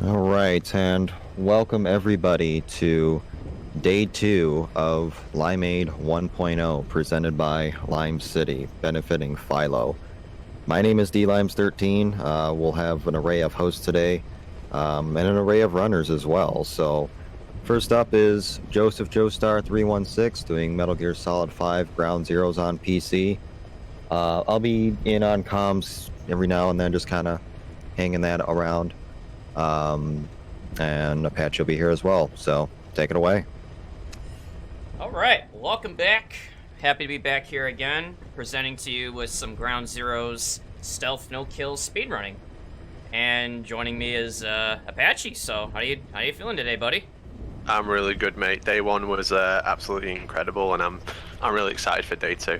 All right, and welcome everybody to day 2 of Limeade 1.0 presented by Lime City, benefiting Philo. My name is DLimes13. We'll have an array of hosts today and an array of runners as well. So first up is JosephJoestar316 doing Metal Gear Solid 5 Ground Zeroes on PC. I'll be in on comms every now and then, just kind of hanging that around. And Apache will be here as well, so take it away. All right, welcome back. Happy to be back here again, presenting to you with some Ground Zeroes stealth no-kill speedrunning. And joining me is Apache. So how you feeling today, buddy? I'm really good, mate. Day 1 was absolutely incredible, and I'm really excited for day 2.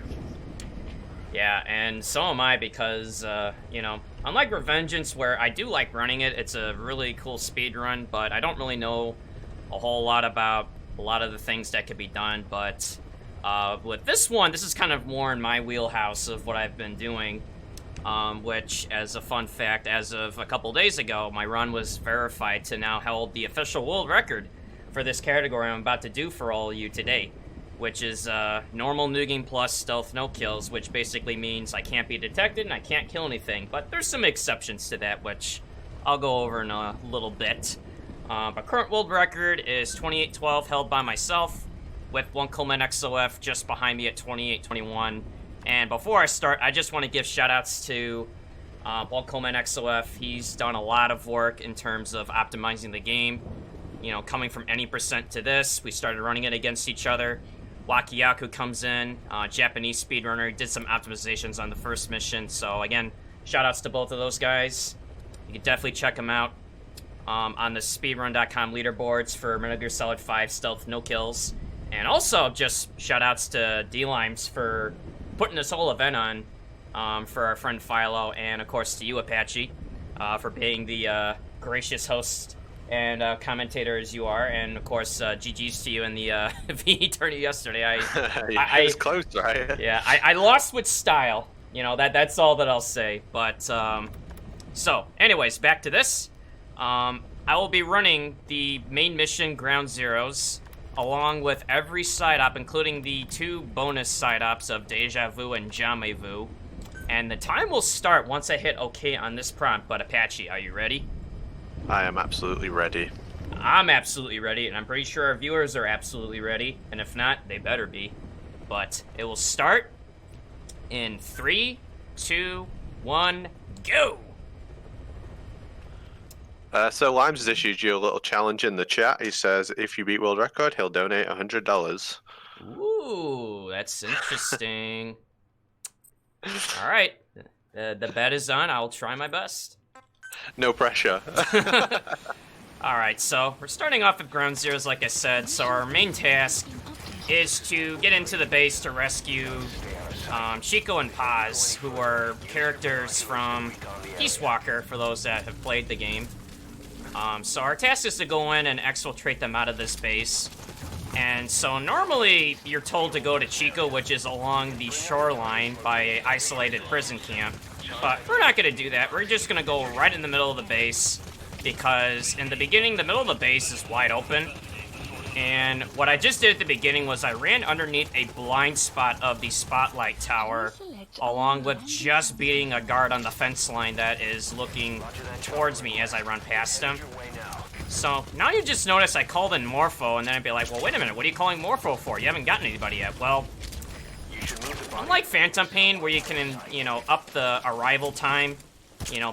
Yeah, and so am I because, unlike Revengeance, where I do like running it, it's a really cool speed run, but I don't really know a whole lot about a lot of the things that could be done. But with this one, this is kind of more in my wheelhouse of what I've been doing, which, as a fun fact, as of a couple days ago, my run was verified to now hold the official world record for this category I'm about to do for all of you today, which is normal nooging plus stealth no kills, which basically means I can't be detected and I can't kill anything. But there's some exceptions to that, which I'll go over in a little bit. But current world record is 2812, held by myself, with 1 Coleman XOF just behind me at 2821. And before I start, I just want to give shoutouts to 1 Coleman XOF. He's done a lot of work in terms of optimizing the game. You know, coming from any percent to this, we started running it against each other. Wakiyaku comes in, Japanese speedrunner, did some optimizations on the first mission. So again, shoutouts to both of those guys. You can definitely check them out on the speedrun.com leaderboards for Metal Gear Solid 5 stealth no kills. And also just shoutouts to D-Limes for putting this whole event on for our friend Philo, and of course to you, Apache, for being the gracious host and commentator as you are, and of course GG's to you in the VE tourney yesterday. I was close, right? Yeah, I lost with style. You know, that's all that I'll say. But so anyways, back to this. I will be running the main mission Ground Zeroes along with every side op, including the 2 bonus side ops of Deja Vu and Jamais Vu. And the time will start once I hit OK on this prompt. But Apache, are you ready? I am absolutely ready. I'm absolutely ready, and I'm pretty sure our viewers are absolutely ready. And if not, they better be. But it will start in 3, 2, 1, go! So Limes has issued you a little challenge in the chat. He says if you beat world record, he'll donate $100. Ooh, that's interesting. All right, the bet is on. I'll try my best. No pressure. All right, so we're starting off with Ground Zeroes, like I said. So our main task is to get into the base to rescue Chico and Paz, who are characters from Peace Walker, for those that have played the game. So our task is to go in and exfiltrate them out of this base. And so normally you're told to go to Chico, which is along the shoreline by an isolated prison camp. But we're not going to do that. We're just going to go right in the middle of the base, because in the beginning, the middle of the base is wide open. And what I just did at the beginning was I ran underneath a blind spot of the spotlight tower, along with just beating a guard on the fence line that is looking towards me as I run past him. So now you just notice I called in Morpho, and then I'd be like, well, wait a minute, what are you calling Morpho for? You haven't gotten anybody yet. Well, unlike Phantom Pain, where you can, up the arrival time,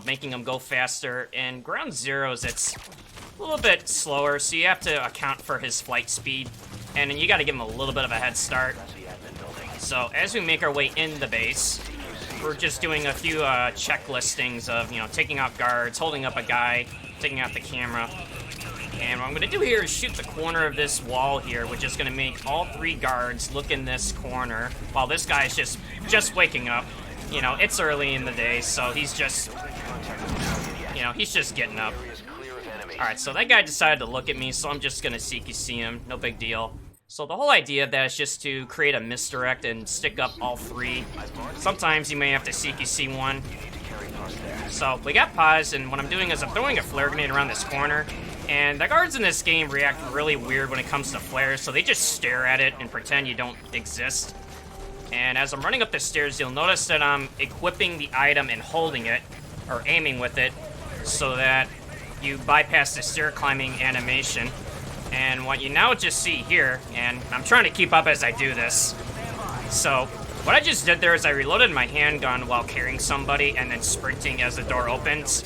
making them go faster, in Ground Zeroes, it's a little bit slower, so you have to account for his flight speed, and then you got to give him a little bit of a head start. So as we make our way in the base, we're just doing a few checklistings of, taking out guards, holding up a guy, taking out the camera. And what I'm going to do here is shoot the corner of this wall here, which is going to make all 3 guards look in this corner, while this guy's just waking up. It's early in the day, so he's just, he's just getting up. Alright, so that guy decided to look at me, so I'm just going to see him. No big deal. So the whole idea of that is just to create a misdirect and stick up all 3. Sometimes you may have to see one. So we got pause, and what I'm doing is I'm throwing a flare grenade around this corner, and the guards in this game react really weird when it comes to flares, so they just stare at it and pretend you don't exist. And as I'm running up the stairs, you'll notice that I'm equipping the item and holding it, or aiming with it, so that you bypass the stair climbing animation. And what you now just see here, and I'm trying to keep up as I do this. So what I just did there is I reloaded my handgun while carrying somebody and then sprinting as the door opens.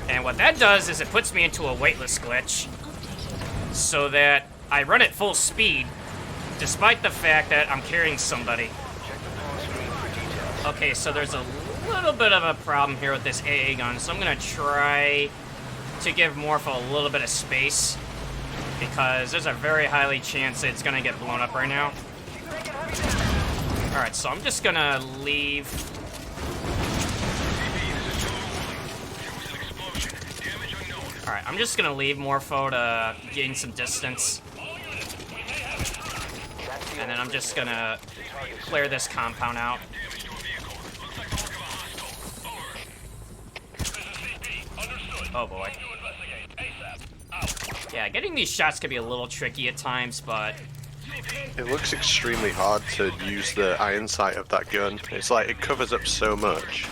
And what that does is it puts me into a weightless glitch so that I run at full speed despite the fact that I'm carrying somebody. Okay, so there's a little bit of a problem here with this AA gun, so I'm gonna try to give Morpho a little bit of space because there's a very highly chance it's gonna get blown up right now. Alright, so I'm just gonna leave. Alright, I'm just gonna leave Morpho to gain some distance. And then I'm just gonna clear this compound out. Oh boy. Yeah, getting these shots can be a little tricky at times, but It looks extremely hard to use the iron sight of that gun. It's like it covers up so much.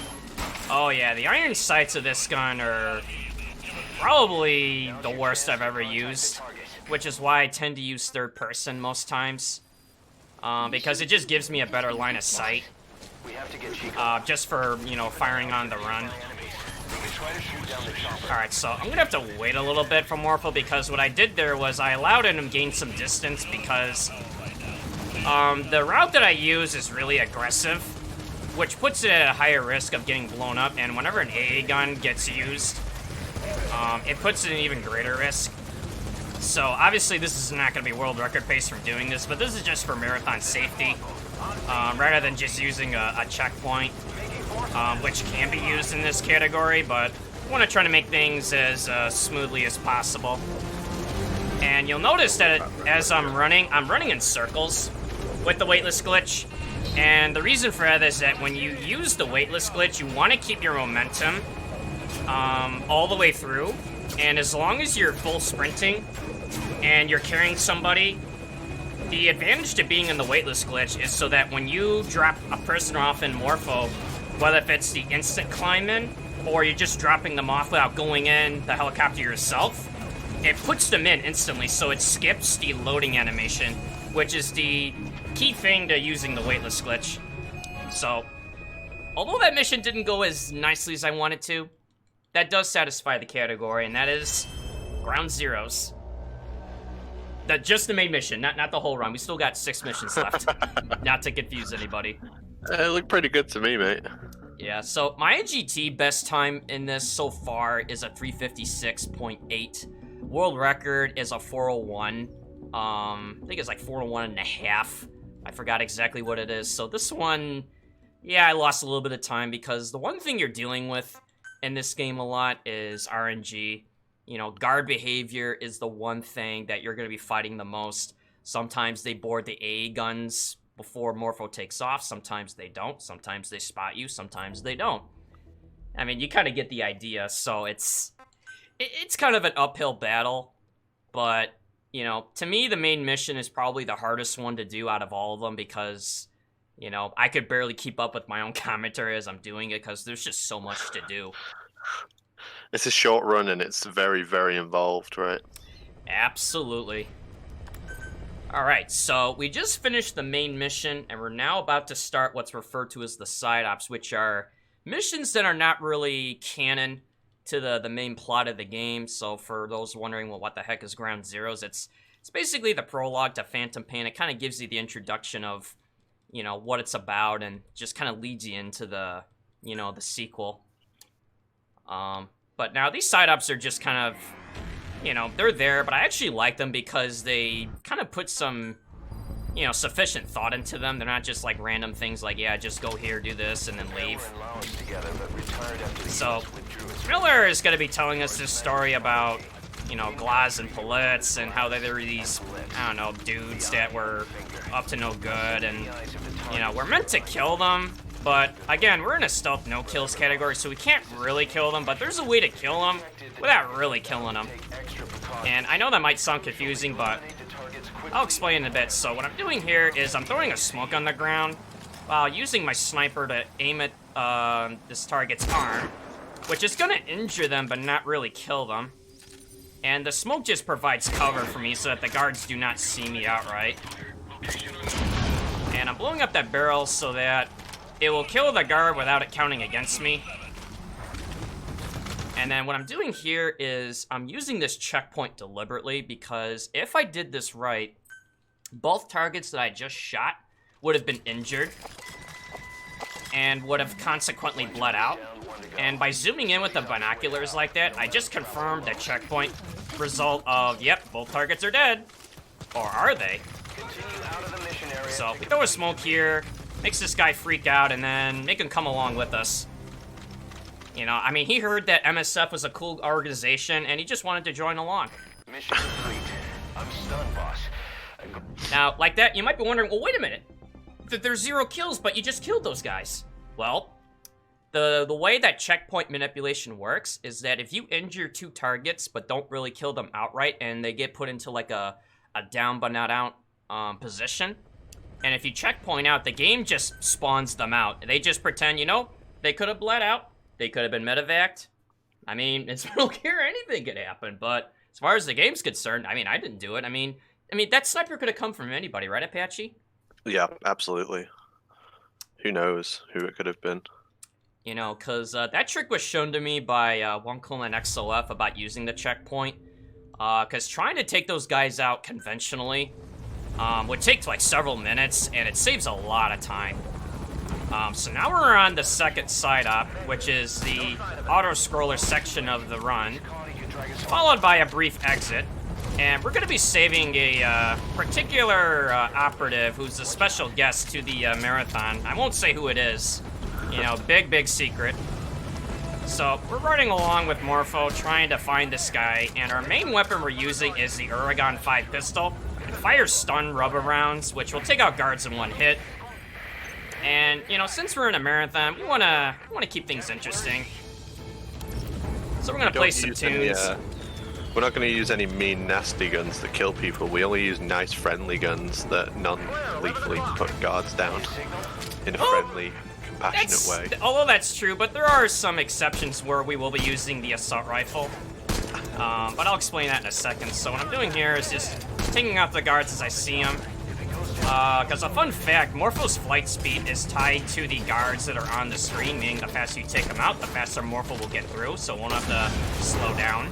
oh yeah, the iron sights of this gun are probably the worst I've ever used, which is why I tend to use third person most times, because it just gives me a better line of sight, just for, you know, firing on the run. Alright, so I'm gonna have to wait a little bit for Morpho because what I did there was I allowed him to gain some distance because the route that I use is really aggressive, which puts it at a higher risk of getting blown up, and whenever an AA gun gets used, it puts it at an even greater risk. So obviously this is not going to be world record pace from doing this, but this is just for marathon safety, rather than just using a checkpoint, which can be used in this category, but I want to try to make things as smoothly as possible. And you'll notice that as I'm running in circles with the weightless glitch. And the reason for that is that when you use the weightless glitch, you want to keep your momentum all the way through. And as long as you're full sprinting and you're carrying somebody, the advantage to being in the weightless glitch is so that when you drop a person off in Morpho, whether if it's the instant climb in or you're just dropping them off without going in the helicopter yourself, it puts them in instantly, so it skips the loading animation, which is the key thing to using the weightless glitch. So, although that mission didn't go as nicely as I wanted to, that does satisfy the category, and that is Ground Zeroes. Just the main mission, not the whole run. We still got 6 missions left, not to confuse anybody. It looked pretty good to me, mate. Yeah, so my GT best time in this so far is a 356.8. World record is a 401. I think it's like 401 and a half. I forgot exactly what it is. So this one, yeah, I lost a little bit of time because the one thing you're dealing with in this game a lot is RNG. You know, guard behavior is the one thing that you're going to be fighting the most. Sometimes they board the AA guns before Morpho takes off. Sometimes they don't. Sometimes they spot you. Sometimes they don't. I mean, you kind of get the idea. So it's kind of an uphill battle. But, you know, to me, the main mission is probably the hardest one to do out of all of them because, you know, I could barely keep up with my own commentary as I'm doing it because there's just so much to do. It's a short run and it's very, very involved, right? Absolutely. Alright, so we just finished the main mission, and we're now about to start what's referred to as the side ops, which are missions that are not really canon to the main plot of the game. So for those wondering, well, what the heck is Ground Zeroes? It's basically the prologue to Phantom Pain. It kind of gives you the introduction of, you know, what it's about, and just kind of leads you into the, you know, the sequel. But now these side ops are just kind of, you know, they're there, but I actually like them because they kind of put some, you know, sufficient thought into them. They're not just like random things like, yeah, just go here, do this, and then leave. So, Miller is going to be telling us this story about, you know, Glaz and Politz and how they were these, I don't know, dudes that were up to no good, and, you know, we're meant to kill them, But again, we're in a stealth no kills category, so we can't really kill them, but there's a way to kill them without really killing them. And I know that might sound confusing, but I'll explain in a bit. So what I'm doing here is I'm throwing a smoke on the ground while using my sniper to aim at this target's arm, which is gonna injure them but not really kill them. And the smoke just provides cover for me so that the guards do not see me outright. And I'm blowing up that barrel so that it will kill the guard without it counting against me. And then what I'm doing here is I'm using this checkpoint deliberately because if I did this right, both targets that I just shot would have been injured and would have consequently bled out. And by zooming in with the binoculars like that, I just confirmed the checkpoint result of, yep, both targets are dead. Or are they? So we throw a smoke here, makes this guy freak out, and then make him come along with us. You know, I mean, he heard that MSF was a cool organization, and he just wanted to join along. Mission complete. I'm stunned, boss. Now, like that, you might be wondering, well, wait a minute. There's 0 kills, but you just killed those guys. Well, the way that checkpoint manipulation works is that if you injure 2 targets but don't really kill them outright, and they get put into like a down but not out position, and if you checkpoint out, the game just spawns them out. They just pretend, you know, they could have bled out. They could have been medevaced. I mean, it's I don't care, anything could happen, but as far as the game's concerned, I mean, I didn't do it. I mean, that sniper could have come from anybody, right, Apache? Yeah, absolutely. Who knows who it could have been? You know, because that trick was shown to me by Wonkel and XOF about using the checkpoint. Because trying to take those guys out conventionally would take like several minutes, and it saves a lot of time. So now we're on the second side up, which is the auto-scroller section of the run, followed by a brief exit. And we're going to be saving a particular operative who's a special guest to the marathon. I won't say who it is. You know, big secret. So we're running along with Morpho, trying to find this guy, and our main weapon we're using is the Uragan 5 pistol. It fires stun rubber rounds, which will take out guards in one hit. And, you know, since we're in a marathon, we wanna keep things interesting. So we're gonna play some tunes. We're not going to use any mean, nasty guns that kill people. We only use nice, friendly guns that non-lethally put guards down in a friendly, compassionate way. Although that's true, but there are some exceptions where we will be using the assault rifle. But I'll explain that in a second. So what I'm doing here is just taking out the guards as I see them. Because a fun fact, Morpho's flight speed is tied to the guards that are on the screen, meaning the faster you take them out, the faster Morpho will get through, so won't have to slow down.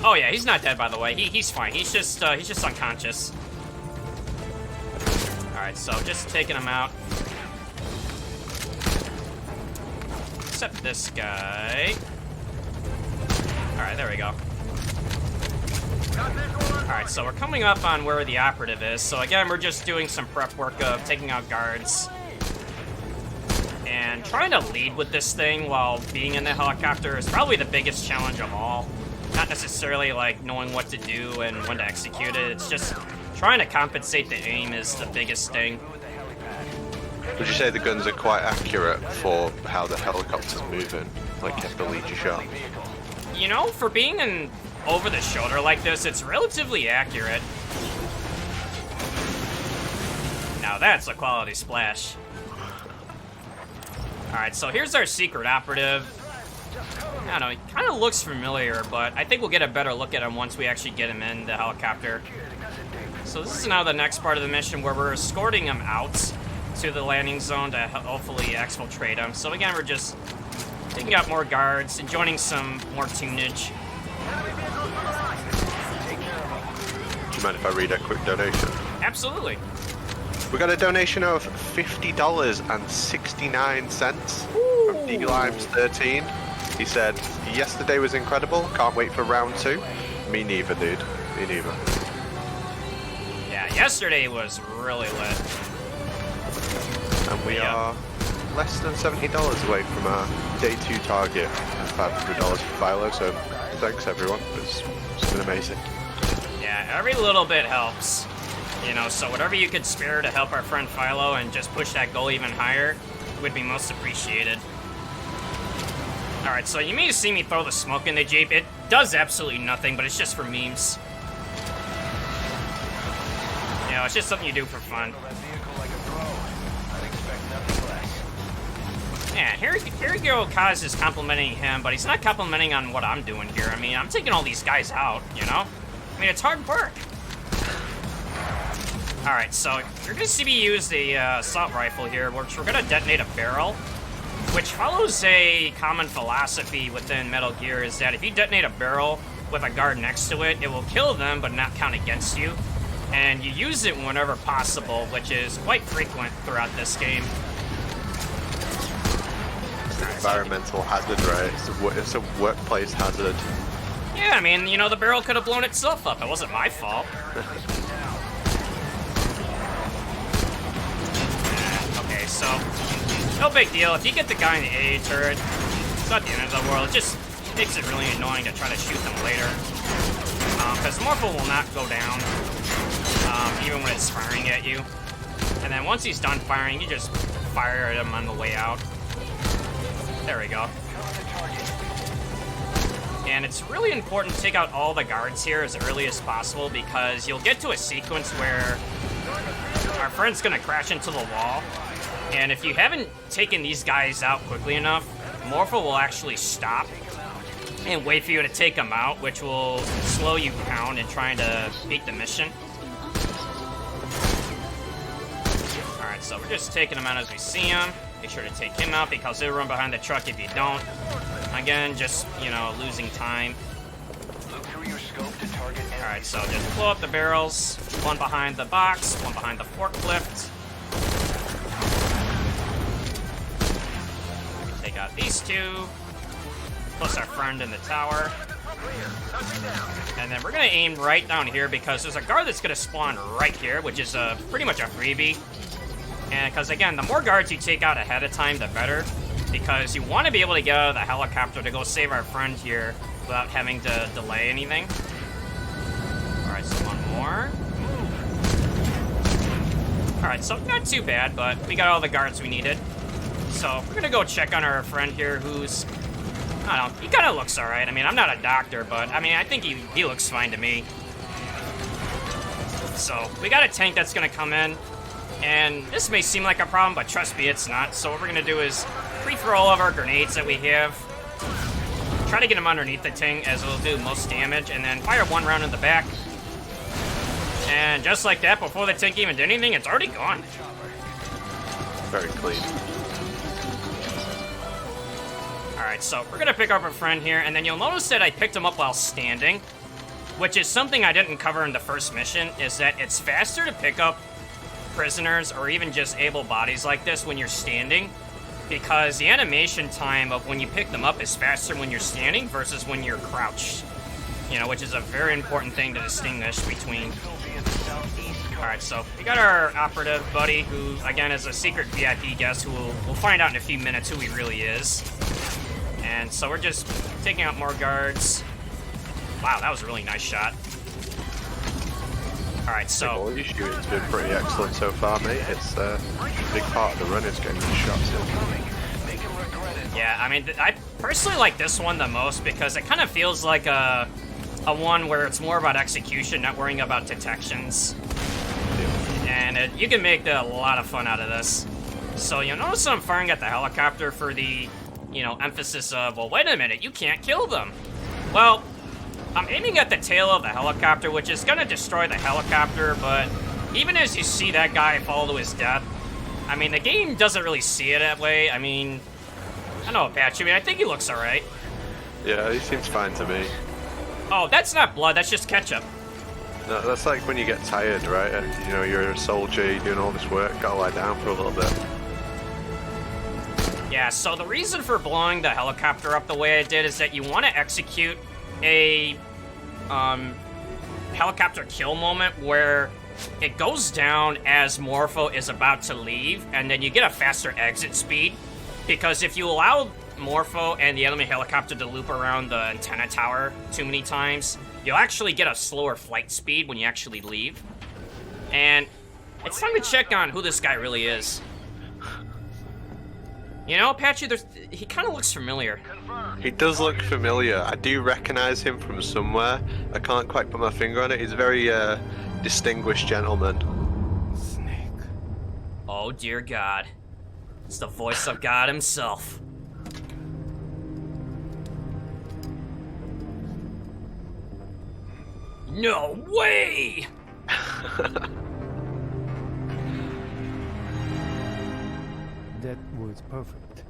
Oh yeah, he's not dead, by the way. He's fine. He's just unconscious. All right, so just taking him out. Except this guy. All right, there we go. All right, so we're coming up on where the operative is. So again, we're just doing some prep work of taking out guards and trying to lead with this thing while being in the helicopter is probably the biggest challenge of all. Not necessarily like knowing what to do and when to execute it. It's just trying to compensate the aim is the biggest thing. Would you say the guns are quite accurate for how the helicopter's moving? Like, you have to lead your shot? You know, for being an over-the-shoulder like this, it's relatively accurate. Now that's a quality splash. Alright, so here's our secret operative. I don't know, he kind of looks familiar, but I think we'll get a better look at him once we actually get him in the helicopter. So this is now the next part of the mission where we're escorting him out to the landing zone to hopefully exfiltrate him. So again, we're just taking out more guards and joining some more tunage. Do you mind if I read a quick donation? Absolutely. We got a donation of $50.69 from DLimes13. He said, yesterday was incredible, can't wait for round 2. Me neither, dude. Me neither. Yeah, yesterday was really lit. And we are less than $70 away from our day 2 target of $500 for Philo, so thanks everyone. It's been amazing. Yeah, every little bit helps. You know, so whatever you could spare to help our friend Philo and just push that goal even higher would be most appreciated. Alright, so you may see me throw the smoke in the Jeep. It does absolutely nothing, but it's just for memes. You know, it's just something you do for fun. Yeah, here you go, Kaz is complimenting him, but he's not complimenting on what I'm doing here. I mean, I'm taking all these guys out, you know? I mean, it's hard work. Alright, so you're going to see me use the assault rifle here, which we're going to detonate a barrel, which follows a common philosophy within Metal Gear, is that if you detonate a barrel with a guard next to it, it will kill them but not count against you. And you use it whenever possible, which is quite frequent throughout this game. It's an environmental hazard, right? It's a workplace hazard. Yeah, I mean, you know, the barrel could have blown itself up. It wasn't my fault. Okay, so no big deal. If you get the guy in the AA turret, it's not the end of the world. It just makes it really annoying to try to shoot them later. Because Morphle will not go down, even when it's firing at you. And then once he's done firing, you just fire at him on the way out. There we go. And it's really important to take out all the guards here as early as possible, because you'll get to a sequence where our friend's gonna crash into the wall. And if you haven't taken these guys out quickly enough, Morphle will actually stop and wait for you to take them out, which will slow you down in trying to beat the mission. Alright, so we're just taking them out as we see him. Make sure to take him out because he'll run behind the truck if you don't. Again, just, you know, losing time. Alright, so just blow up the barrels. One behind the box, one behind the forklift. Take out these two. Plus our friend in the tower. And then we're gonna aim right down here because there's a guard that's gonna spawn right here, which is pretty much a freebie. And because again, the more guards you take out ahead of time, the better. Because you want to be able to get out of the helicopter to go save our friend here without having to delay anything. Alright, so one more. Alright, so not too bad, but we got all the guards we needed. So we're gonna go check on our friend here who's, I don't know, he kind of looks alright. I mean, I'm not a doctor, but I mean, I think he looks fine to me. So we got a tank that's gonna come in. And this may seem like a problem, but trust me, it's not. So what we're gonna do is pre-throw all of our grenades that we have. Try to get them underneath the tank, as it'll do most damage, and then fire one round in the back. And just like that, before the tank even did anything, it's already gone. Very clean. Alright, so we're gonna pick up our friend here, and then you'll notice that I picked him up while standing, which is something I didn't cover in the first mission, is that it's faster to pick up prisoners or even just able bodies like this when you're standing, because the animation time of when you pick them up is faster when you're standing versus when you're crouched, you know, which is a very important thing to distinguish between. Alright, so we got our operative buddy who again is a secret VIP guest who we'll find out in a few minutes who he really is. And so we're just taking out more guards. Wow, that was a really nice shot. Alright, so all your shooting's been pretty excellent so far, mate. It's a big part of the run is getting these shots in. Yeah, I mean, I personally like this one the most because it kind of feels like a one where it's more about execution, not worrying about detections. And you can make a lot of fun out of this. So you'll notice I'm firing at the helicopter for the, you know, emphasis of, well, wait a minute, you can't kill them. Well, I'm aiming at the tail of the helicopter, which is gonna destroy the helicopter, but even as you see that guy fall to his death, I mean, the game doesn't really see it that way. I mean, I don't know, Patch, I mean, I think he looks alright. Yeah, he seems fine to me. Oh, that's not blood, that's just ketchup. No, that's like when you get tired, right? And, you know, you're a soldier, you're doing all this work, gotta lie down for a little bit. Yeah, so the reason for blowing the helicopter up the way I did is that you want to execute a helicopter kill moment where it goes down as Morpho is about to leave, and then you get a faster exit speed. Because if you allow Morpho and the enemy helicopter to loop around the antenna tower too many times, you'll actually get a slower flight speed when you actually leave. And it's time to check on who this guy really is. You know, Apache, he kind of looks familiar. He does look familiar. I do recognize him from somewhere. I can't quite put my finger on it. He's a very distinguished gentleman. Snake. Oh, dear God. It's the voice of God himself. No way! That was perfect.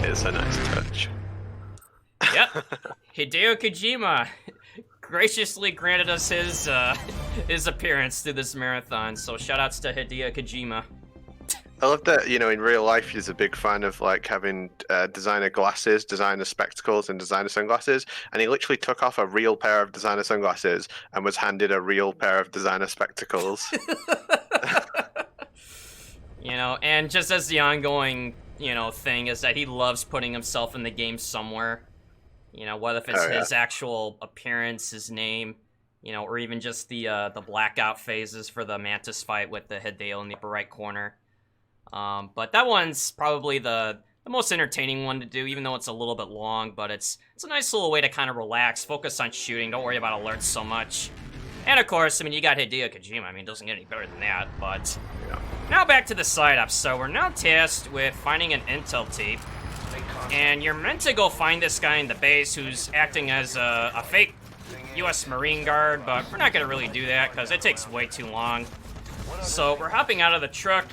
It's a nice touch. Yep. Hideo Kojima graciously granted us his appearance through this marathon, so shoutouts to Hideo Kojima. I love that, you know, in real life he's a big fan of like having designer glasses, designer spectacles, and designer sunglasses, and he literally took off a real pair of designer sunglasses and was handed a real pair of designer spectacles. You know, and just as the ongoing, you know, thing is that he loves putting himself in the game somewhere. You know, whether if it's his actual appearance, his name, you know, or even just the blackout phases for the Mantis fight with the Hideo in the upper right corner. But that one's probably the most entertaining one to do, even though it's a little bit long, but it's a nice little way to kind of relax, focus on shooting, don't worry about alerts so much. And of course, I mean, you got Hideo Kojima, I mean, it doesn't get any better than that, but... Yeah. Now back to the side-up. So we're now tasked with finding an intel tape, and you're meant to go find this guy in the base who's acting as a fake U.S. Marine Guard, but we're not going to really do that because it takes way too long. So we're hopping out of the truck,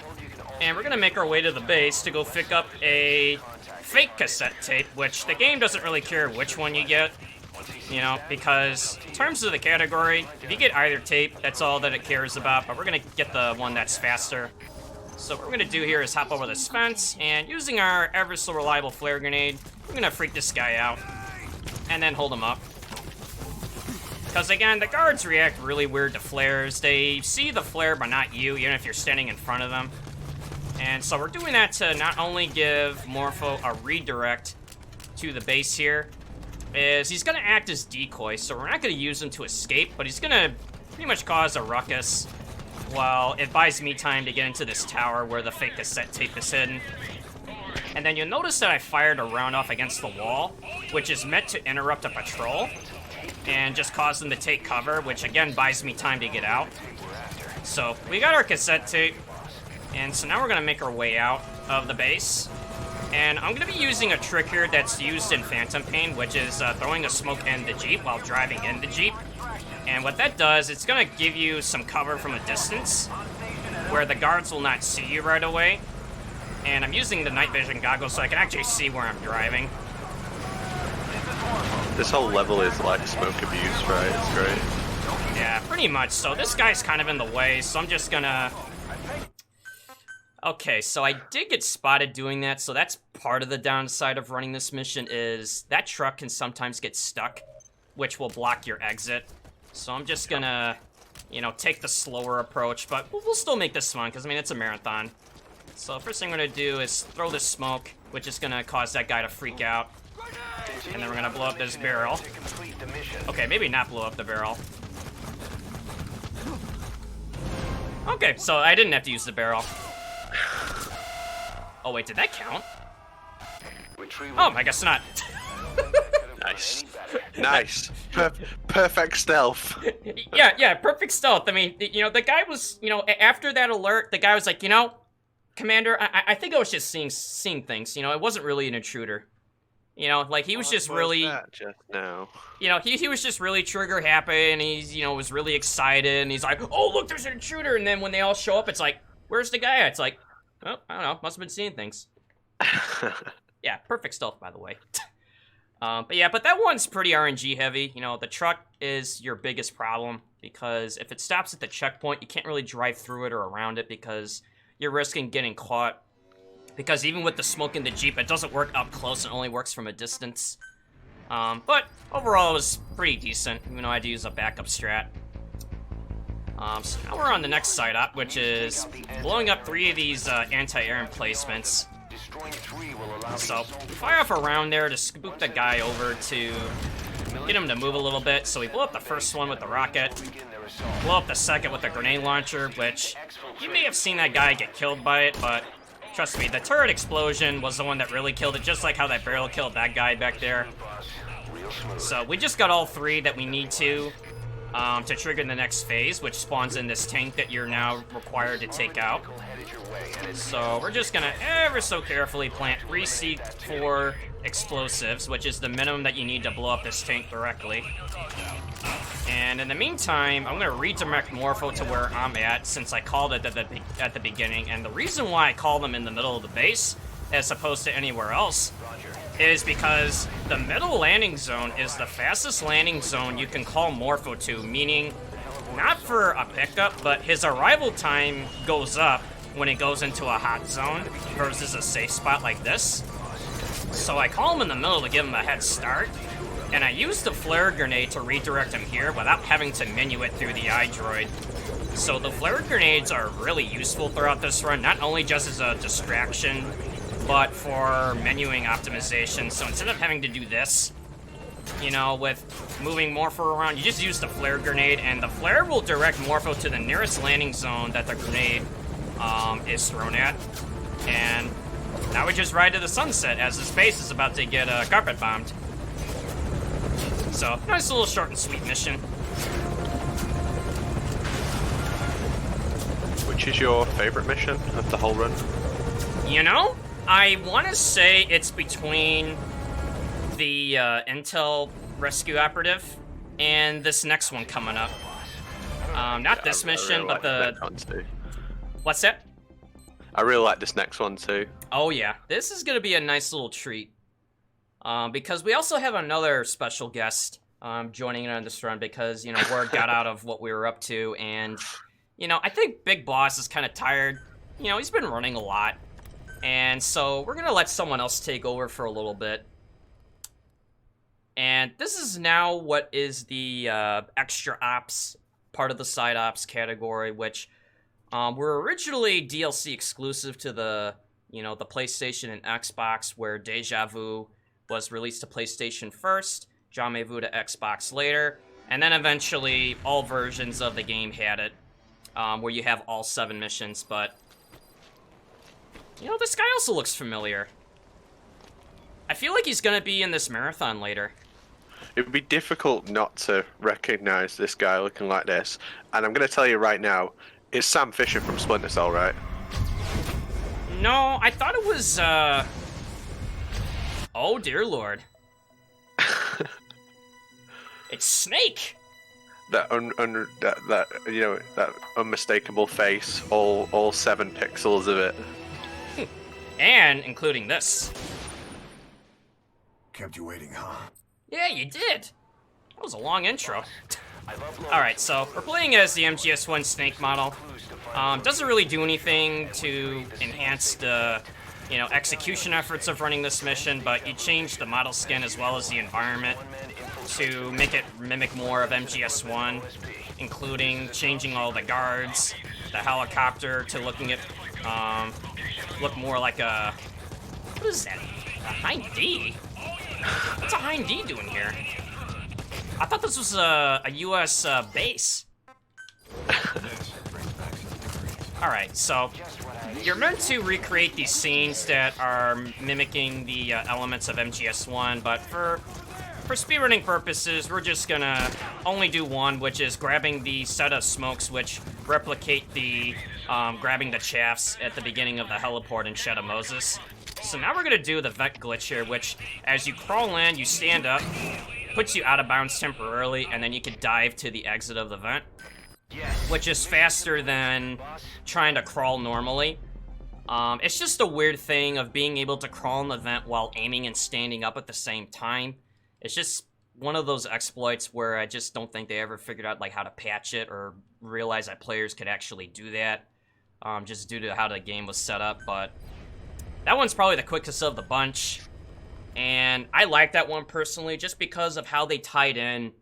and we're going to make our way to the base to go pick up a fake cassette tape, which the game doesn't really care which one you get, you know, because in terms of the category, if you get either tape, that's all that it cares about, but we're going to get the one that's faster. So what we're going to do here is hop over this fence, and using our ever so reliable flare grenade, we're going to freak this guy out, and then hold him up. Because again, the guards react really weird to flares. They see the flare, but not you, even if you're standing in front of them. And so we're doing that to not only give Morpho a redirect to the base here, is he's going to act as decoy, so we're not going to use him to escape, but he's going to pretty much cause a ruckus while it buys me time to get into this tower where the fake cassette tape is hidden. And then you'll notice that I fired a round off against the wall, which is meant to interrupt a patrol and just cause them to take cover, which again buys me time to get out. So we got our cassette tape, and so now we're going to make our way out of the base. And I'm going to be using a trick here that's used in Phantom Pain, which is throwing a smoke in the Jeep while driving in the Jeep. And what that does, it's going to give you some cover from a distance where the guards will not see you right away. And I'm using the night vision goggles so I can actually see where I'm driving. This whole level is like smoke abuse, right? It's great. Yeah, pretty much. So this guy's kind of in the way, so I'm just gonna... Okay, so I did get spotted doing that, so that's part of the downside of running this mission is that truck can sometimes get stuck, which will block your exit. So I'm just gonna, you know, take the slower approach, but we'll still make this fun, because, I mean, it's a marathon. So first thing I'm gonna do is throw this smoke, which is gonna cause that guy to freak out. And then we're gonna blow up this barrel. Okay, maybe not blow up the barrel. Okay, so I didn't have to use the barrel. Oh wait, did that count? Oh, I guess not. Nice. Nice. Perfect stealth. Yeah, perfect stealth. I mean, you know, the guy was, you know, after that alert, the guy was like, you know, Commander, I think I was just seeing things, you know, it wasn't really an intruder. You know, like, he was just really... Just now? You know, he was just really trigger happy, and he's, you know, was really excited, and he's like, oh, look, there's an intruder, and then when they all show up, it's like, where's the guy? It's like, oh, I don't know, must have been seeing things. Yeah, perfect stealth, by the way. But yeah, but that one's pretty RNG heavy. You know, the truck is your biggest problem, because if it stops at the checkpoint, you can't really drive through it or around it, because you're risking getting caught. Because even with the smoke in the Jeep, it doesn't work up close, it only works from a distance. But overall, it was pretty decent, even though I had to use a backup strat. So now we're on the next side up, which is blowing up 3 of these anti-air emplacements. So fire off a round there to scoop the guy over to get him to move a little bit. So we blow up the first one with the rocket, blow up the second with the grenade launcher, which you may have seen that guy get killed by it, but trust me, the turret explosion was the one that really killed it, just like how that barrel killed that guy back there. So we just got all 3 that we need to trigger the next phase, which spawns in this tank that you're now required to take out. So we're just gonna ever so carefully plant 3 C4 explosives, which is the minimum that you need to blow up this tank directly. And in the meantime, I'm gonna redirect Morpho to where I'm at, since I called it at the beginning. And the reason why I call them in the middle of the base, as opposed to anywhere else, is because the middle landing zone is the fastest landing zone you can call Morpho to, meaning not for a pickup, but his arrival time goes up when it goes into a hot zone versus a safe spot like this. So I call him in the middle to give him a head start, and I use the flare grenade to redirect him here without having to menu it through the iDroid. So the flare grenades are really useful throughout this run, not only just as a distraction, but for menuing optimization. So instead of having to do this, you know, with moving Morpho around, you just use the flare grenade, and the flare will direct Morpho to the nearest landing zone that the grenade is thrown at. And now we just ride to the sunset as this base is about to get carpet bombed. So, nice little short and sweet mission. Which is your favorite mission of the whole run? You know, I want to say it's between the Intel Rescue Operative and this next one coming up. Not this mission, but the... What's that? I really like this next one too. Oh yeah, this is going to be a nice little treat. Because we also have another special guest joining in on this run because, you know, word got out of what we were up to, and, you know, I think Big Boss is kind of tired. You know, he's been running a lot. And so we're going to let someone else take over for a little bit. And this is now what is the extra ops, part of the side ops category, which were originally DLC exclusive to the, you know, the PlayStation and Xbox, where Deja Vu was released to PlayStation first, Jamais Vu to Xbox later, and then eventually all versions of the game had it, where you have all 7 missions. But, you know, this guy also looks familiar. I feel like he's gonna be in this marathon later. It would be difficult not to recognize this guy looking like this, and I'm gonna tell you right now, it's Sam Fisher from Splinter Cell, right? No, I thought it was, oh dear lord. It's Snake! That you know, that unmistakable face, all 7 pixels of it. And including this. Kept you waiting, huh? Yeah, you did. That was a long intro. Alright, so we're playing as the MGS1 Snake model. Doesn't really do anything to enhance the, you know, execution efforts of running this mission, but you change the model skin as well as the environment to make it mimic more of MGS1, including changing all the guards, the helicopter to looking at, look more like a, what is that? A Hind D? What's a Hind D doing here? I thought this was a US base. Alright, so you're meant to recreate these scenes that are mimicking the elements of MGS1, but for speedrunning purposes, we're just gonna only do one, which is grabbing the set of smokes which replicate the grabbing the shafts at the beginning of the heliport in Shadow Moses. So now we're gonna do the vent glitch here, which as you crawl in, you stand up, puts you out of bounds temporarily, and then you can dive to the exit of the vent, which is faster than trying to crawl normally. It's just a weird thing of being able to crawl in the vent while aiming and standing up at the same time. It's just one of those exploits where I just don't think they ever figured out like how to patch it or realize that players could actually do that, just due to how the game was set up. But that one's probably the quickest of the bunch, and I like that one personally just because of how they tied in,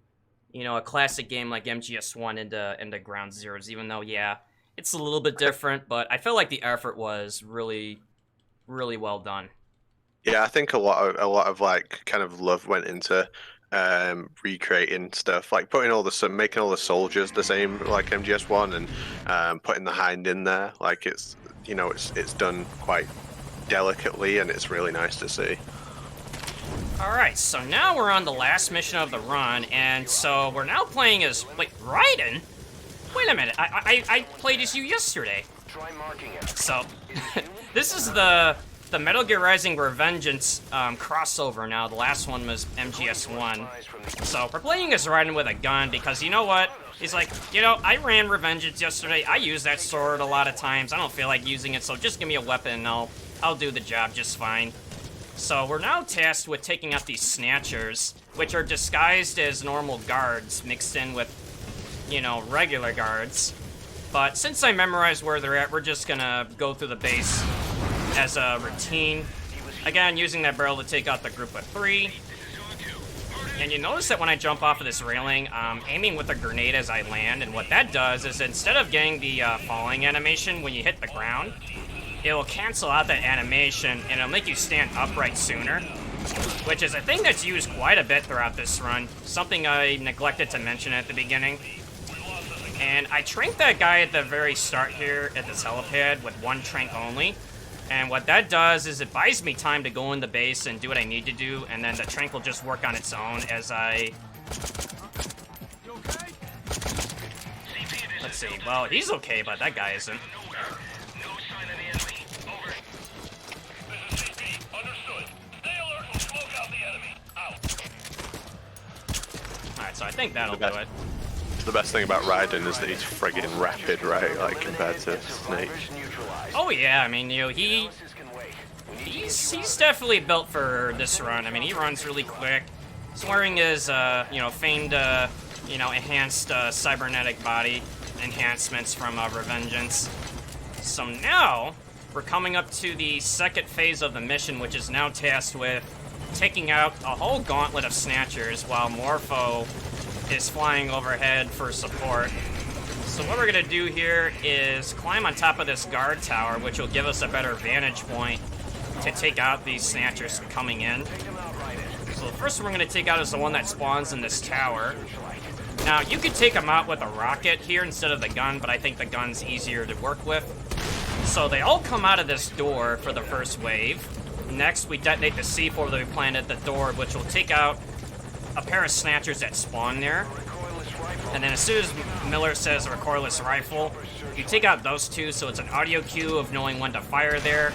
you know, a classic game like MGS1 into Ground Zeroes, even though, yeah, it's a little bit different, but I feel like the effort was really, really well done. Yeah, I think a lot of like kind of love went into recreating stuff, like putting making all the soldiers the same like MGS1, and putting the Hind in there. Like it's it's done quite delicately, and it's really nice to see. Alright, so now we're on the last mission of the run, and so we're now playing as, wait, Raiden? Wait a minute, I played as you yesterday. Try marking it. So, this is the Metal Gear Rising Revengeance crossover now. The last one was MGS1. So, we're playing as Raiden with a gun because, you know what? He's like, I ran Revengeance yesterday. I use that sword a lot of times. I don't feel like using it, so just give me a weapon and I'll do the job just fine. So we're now tasked with taking out these snatchers, which are disguised as normal guards mixed in with, regular guards. But since I memorized where they're at, we're just gonna go through the base as a routine. Again, using that barrel to take out the group of 3. And you notice that when I jump off of this railing, I'm aiming with a grenade as I land, and what that does is instead of getting the falling animation when you hit the ground, it will cancel out that animation, and it'll make you stand upright sooner, which is a thing that's used quite a bit throughout this run, something I neglected to mention at the beginning. And I tranked that guy at the very start here at this helipad with 1 trank only, and what that does is it buys me time to go in the base and do what I need to do, and then the trank will just work on its own as I... Let's see, well, he's okay, but that guy isn't. Alright, so I think that'll do it. The best thing about Raiden is that he's friggin' rapid, right? Like compared to Snake. Oh yeah, I mean, he's definitely built for this run. I mean, he runs really quick. He's wearing his, famed, enhanced cybernetic body enhancements from Revengeance. So now we're coming up to the second phase of the mission, which is now tasked with taking out a whole gauntlet of snatchers while Morpho is flying overhead for support. So what we're gonna do here is climb on top of this guard tower, which will give us a better vantage point to take out these snatchers coming in. So the first one we're gonna take out is the one that spawns in this tower. Now, you could take them out with a rocket here instead of the gun, but I think the gun's easier to work with. So they all come out of this door for the first wave. Next, we detonate the C4 that we planted at the door, which will take out a pair of snatchers that spawn there. And then as soon as Miller says a recoilless rifle, you take out those 2, so it's an audio cue of knowing when to fire there,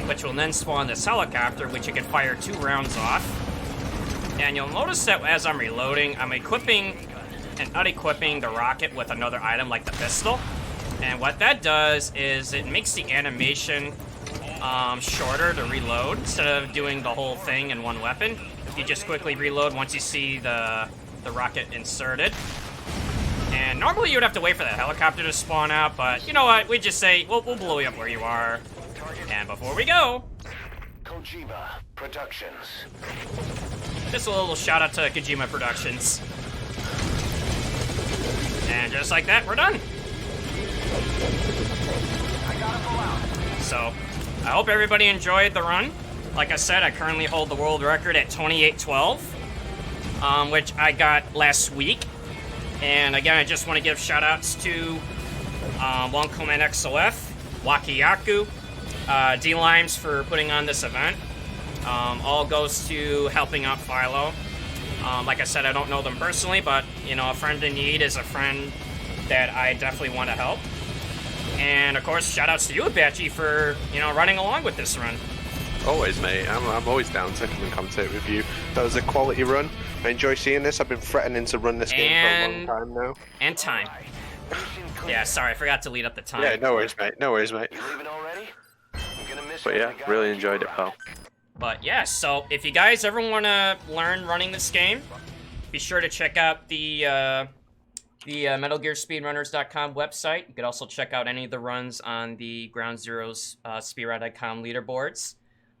which will then spawn this helicopter, which you can fire 2 rounds off. And you'll notice that as I'm reloading, I'm equipping and unequipping the rocket with another item like the pistol. And what that does is it makes the animation shorter to reload. Instead of doing the whole thing in one weapon, you just quickly reload once you see the rocket inserted. And normally you would have to wait for the helicopter to spawn out, but you know what? We just say, we'll blow you up where you are. And before we go, Kojima Productions. just a little shout out to Kojima Productions. And just like that, we're done. So, I hope everybody enjoyed the run. Like I said, I currently hold the world record at 28:12, which I got last week. And again, I just want to give shout outs to Longcoman XOF, Wakiyaku, D-Limes for putting on this event. All goes to helping out Philo. Like I said, I don't know them personally, but, a friend in need is a friend that I definitely want to help. And, of course, shout-outs to you, Apache, for, running along with this run. Always, mate. I'm always down to come and commentate with you. That was a quality run. I enjoy seeing this. I've been threatening to run this game for a long time now. And time. Yeah, sorry, I forgot to lead up the time. Yeah, no worries, mate. No worries, mate. You leaving already? I'm gonna miss But yeah, really enjoyed it, pal. But yeah, so if you guys ever want to learn running this game, be sure to check out the MetalGearSpeedrunners.com website. You could also check out any of the runs on the Ground Zeroes Speedrun.com leaderboards.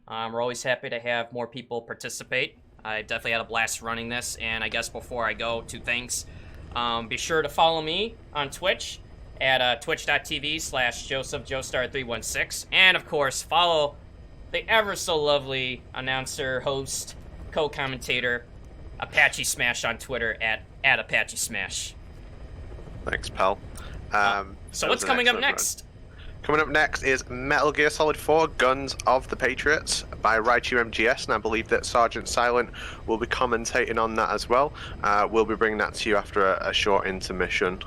We're always happy to have more people participate. I definitely had a blast running this, and I guess before I go, 2 things. Be sure to follow me on Twitch at twitch.tv/JosephJoestar316. And of course, follow the ever so lovely announcer, host, co-commentator, Apache Smash on Twitter at Apache Smash. Thanks, pal. So that what's was an coming up excellent next? run. Coming up next is Metal Gear Solid 4 Guns of the Patriots by Raichu MGS, and I believe that Sergeant Silent will be commentating on that as well. We'll be bringing that to you after a short intermission.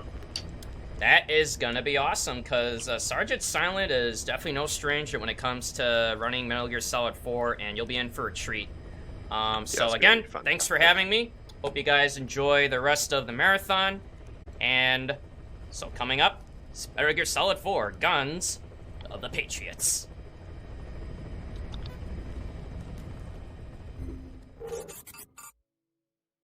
That is gonna be awesome, because Sergeant Silent is definitely no stranger when it comes to running Metal Gear Solid 4, and you'll be in for a treat. So it's gonna again, be fantastic. thanks for having me. Hope you guys enjoy the rest of the marathon. And so coming up, Metal Gear Solid 4, Guns of the Patriots.